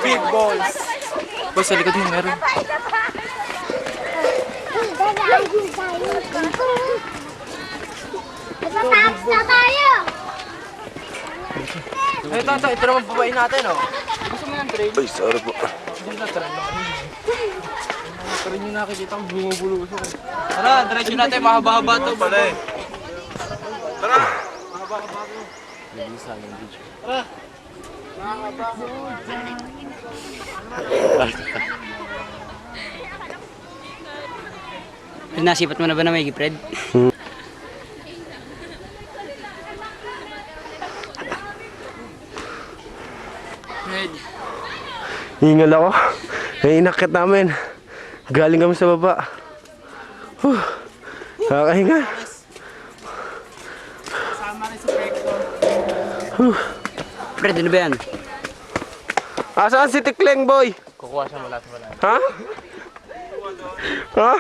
Big balls. Boy, sa likod mo meron. Tapos na tayo! Ay, ito naman babain natin, oh. Gusto mo yung train? Ay, sorry po. Hindi na train na kanina. Train yung nakikita ko, bumubulo. Tara, diretso natin, mahaba-haba ito. Pala eh. Tara! Mahaba-haba ito. Lilisa yung video. Tara! Nasipat mo na ba na may Fred? Hingal ako. Inakit namin. Galing kami sa baba. Nakakahinga. Fred, ano ba yan? Asaan si Tikleng, boy? Kukuha siya mula. Ha? Ha?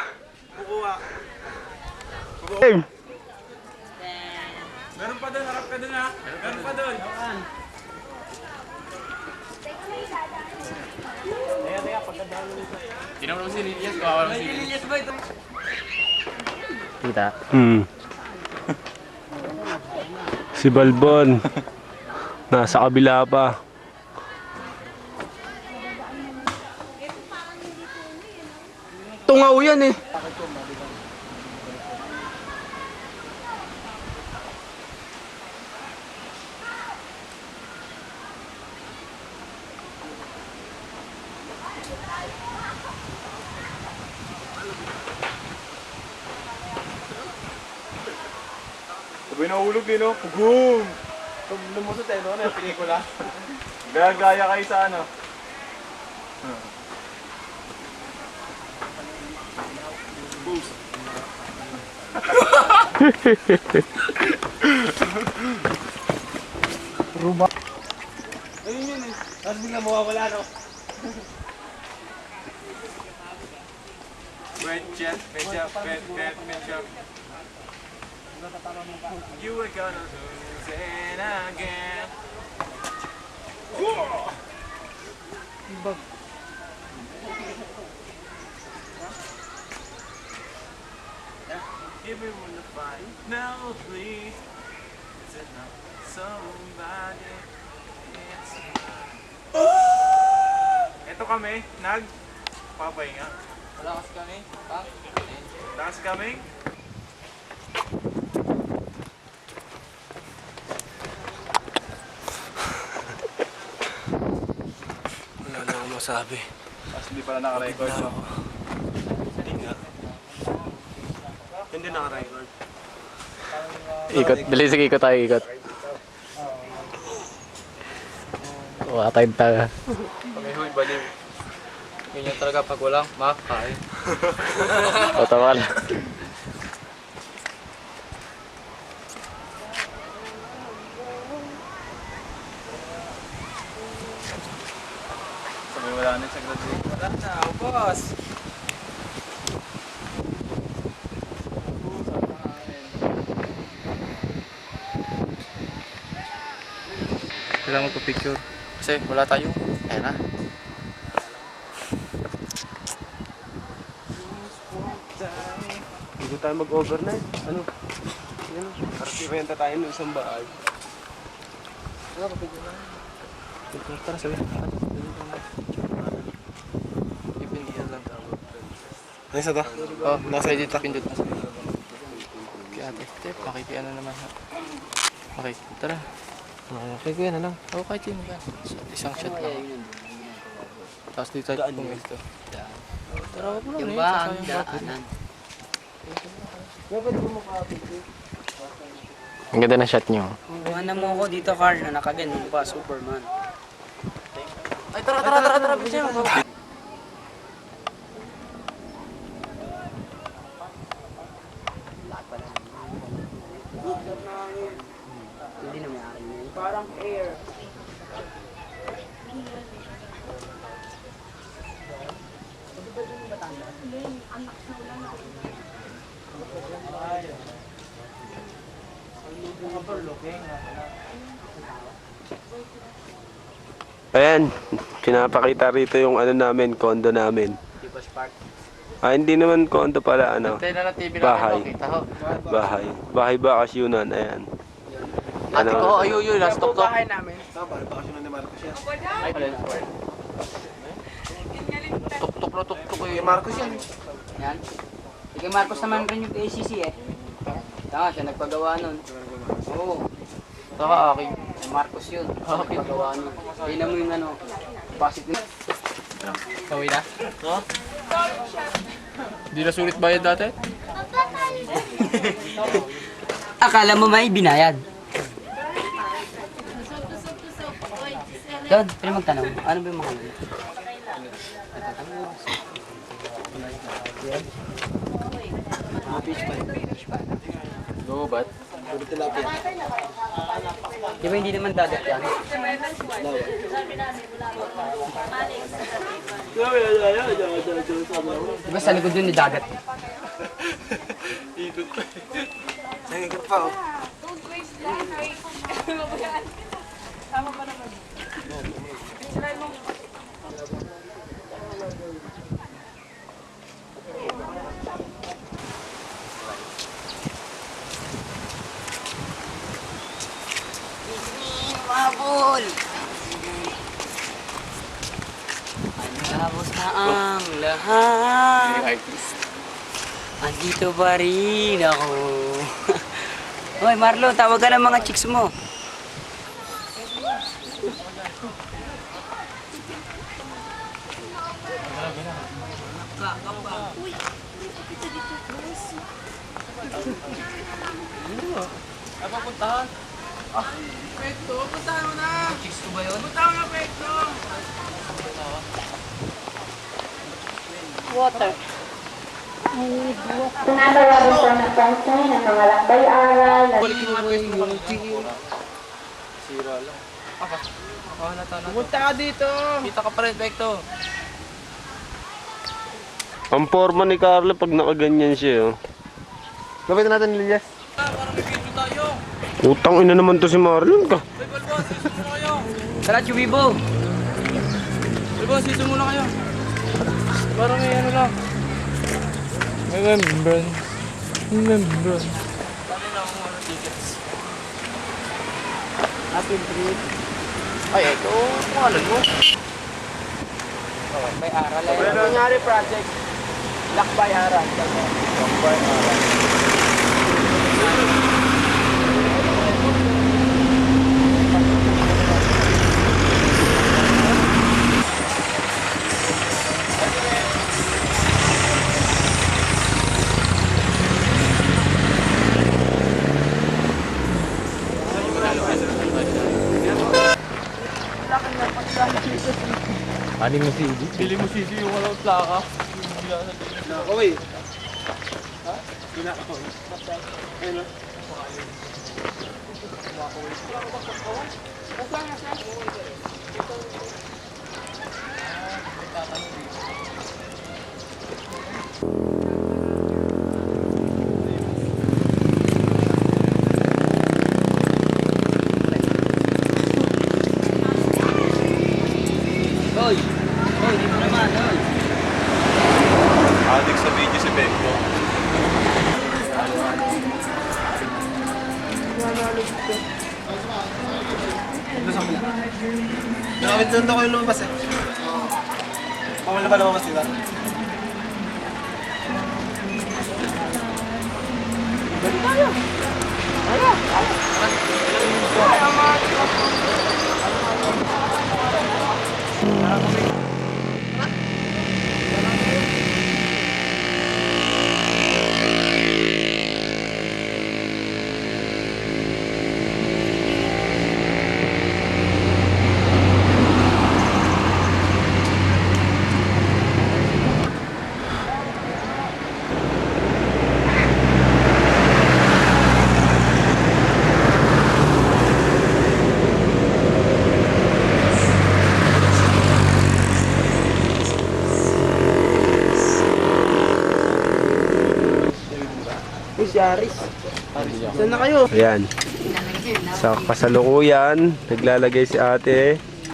Hey. Meron pa doon, harap ka doon ha. Meron pa doon. Hindi naman si Lilias, kawawa naman si Lilias. Kita. Si Balbon. Nasa kabila pa. Tungaw yan eh. Sabay nahulog din no. Pugong! Pag lumusot eh no, yung pelikula. Gaya kayo sa ano. Ayun yun eh. Tapos bigla mawawala no. Wait, chest, You were gonna lose it again. Give me one to fight. No, please. Is it not somebody? It's ito kami, papahinga. Malakas kami. Lakas kami. Wala na akong masabi. Tapos hindi pala naka-record. Pagod na ako. Hindi nga. Hindi naka-record. Ikot. Dali, sige, ikot tayo, ikot. Wala tayong taga. Kami huy, baliw. Ganyan talaga pag walang makakain. O, tama lang. Sabi wala na sa graduate. Wala na, boss. Kailangan magpa-picture. Kasi wala tayong. Ayan na. Hindi ko tayo mag-overnight. Ano? Yan. Para renta tayo ng isang bahay. Tara, sabi. Ipindihan lang tawag. Ano isa to? Oh, nasa edit pindot na. Okay, ate. Tep, makikiano naman ha. Okay, tara. Okay, kuya na lang. Oh, kahit yun ba? Isang shot lang. Tapos dito tayo kung ito. Tara, wag mo Yung na ba, eh. ang daanan. Ang ganda ng shot nyo. Kuhanan mo ako dito, Carl, na nakaganyan pa, Superman. Ay, tara, bisa mo. Hindi na may akin yun. Parang air. Ayan, pinapakita rito yung ano namin, condo namin. Ah, hindi naman condo pala, ano. Tayo na ng TV Bahay. namin, kita ho. Bahay. Bahay bakasyunan, ayan. Ate ko, ayun, last tok tok. Bahay namin. Ay, alin. Tok-tok na tok-tok eh. Marcos yan. Yan. Sige, Marcos naman rin yung ACC eh. Tama, siya nagpagawa nun. Oo. Saka aking. Marcos yun. Nagpagawa nun. Tingnan mo yung ano, positive. Kawin na? No? Hindi na sulit bayad dati? Akala mo may binayad? Don, pwede magtanong. Ano ba yung mga ano? No, ba't? Di ba hindi naman dagat yan? Di ba sa likod yun ni dagat? Nangigat pa, oh. Mabul! Tapos na ang lahat. Andito pa rin ako. Hoy Marlon, tawag ka ng mga chicks mo. Nanawagan po ng pansay ng mga lakbay-aral na Sira lang. Halata na. Pumunta ka dito. Kita ka pa rin, Bekto. Ang forma ni Carlo pag nakaganyan siya, oh. Gapitan natin, Lilyas. Parang may video tayo. Utang ina naman to si Marlon ka. Ay, Balbon, season muna kayo. Tara, Chubibo. Balbon, season muna kayo. Parang may ano lang. Remembrance. Remembrance. Paano na ako mga tickets? Happy trip. Ay, ito. Pangalan mo. May aral eh. Ano nangyari project? Lakbay Aral. Lakbay Aral. Aning mo si Idi? Bili mo sisi yung walang plaka. Okay. Ha? Pinaka-ako. Ayun, Hoy! Hoy, dito naman, hoy! Adik sa video si Bekto. Nakawit doon ako yung lumabas, eh. Pamala ba lumabas sila? Ayan. Sa kasalukuyan, naglalagay si ate